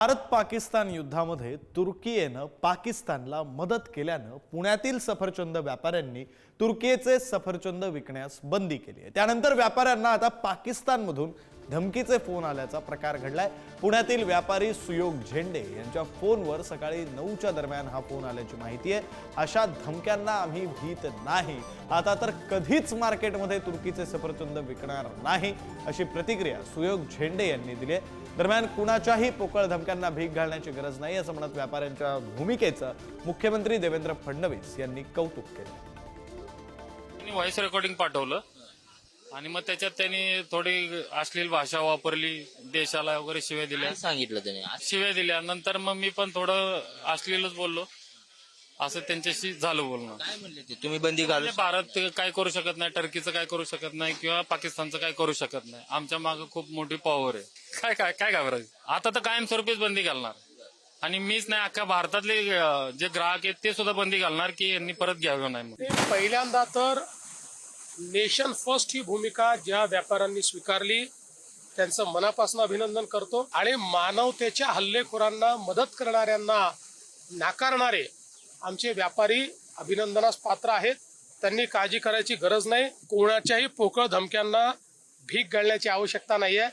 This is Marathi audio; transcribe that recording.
भारत पाकिस्तान युद्धामध्ये तुर्कीयेनं पाकिस्तानला मदत केल्यानं पुण्यातील सफरचंद व्यापाऱ्यांनी तुर्कीचे सफरचंद विकण्यास बंदी केली आहे। त्यानंतर व्यापाऱ्यांना आता पाकिस्तानमधून धमकीचे फोन आल्याचा प्रकार घडलाय। पुण्यातील व्यापारी सुयोग झेंडे यांच्या फोनवर सकाळी 9च्या दरम्यान हा फोन आल्याची माहिती आहे। अशा धमक्यांना आम्ही भीत नाही, आता तर कधीच मार्केटमध्ये तुर्कीचे सफरचंद विकणार नाही, अशी प्रतिक्रिया सुयोग झेंडे यांनी दिली आहे। दरम्यान कुणाच्याही पोकळ धमक्यांना भीक घालण्याची गरज नाही असं म्हणत व्यापाऱ्यांच्या भूमिकेचं मुख्यमंत्री देवेंद्र फडणवीस यांनी कौतुक केलं। त्यांनी व्हॉइस रेकॉर्डिंग पाठवलं आणि मग त्याच्यात त्यांनी थोडी अश्लील भाषा वापरली, देशाला वगैरे शिव्या दिल्या, सांगितलं त्याने शिव्या दिल्या। नंतर मग मी पण थोडं अश्लीलच बोललो, असं त्यांच्याशी झालं बोलणं। काय म्हणले ते, तुम्ही बंदी घालू म्हणजे भारत काय करू शकत नाही, टर्कीचं काय करू शकत नाही किंवा पाकिस्तानचं काय करू शकत नाही, आमच्या मागे खूप मोठी पॉवर आहे। काय काय काय घाबरायचं, आता तर कायमस्वरूपीच बंदी घालणार आणि मीच नाही, अख्ख्या भारतातले जे ग्राहक आहेत ते सुद्धा बंदी घालणार की यांनी परत घ्यावं नाही। पहिल्यांदा तर नेशन फर्स्ट ही भूमिका ज्या व्यापाऱ्यांनी स्वीकारली त्यांचं मनापासून अभिनंदन करतो आणि मानवतेच्या हल्लेखोरांना मदत करणाऱ्यांना नाकारणारे आमचे व्यापारी अभिनंदनास पात्र आहेत। त्यांनी काळजी करायची गरज नाही, कोणाच्याही पोकळ धमक्यांना भीक घालण्याची आवश्यकता नाहीये।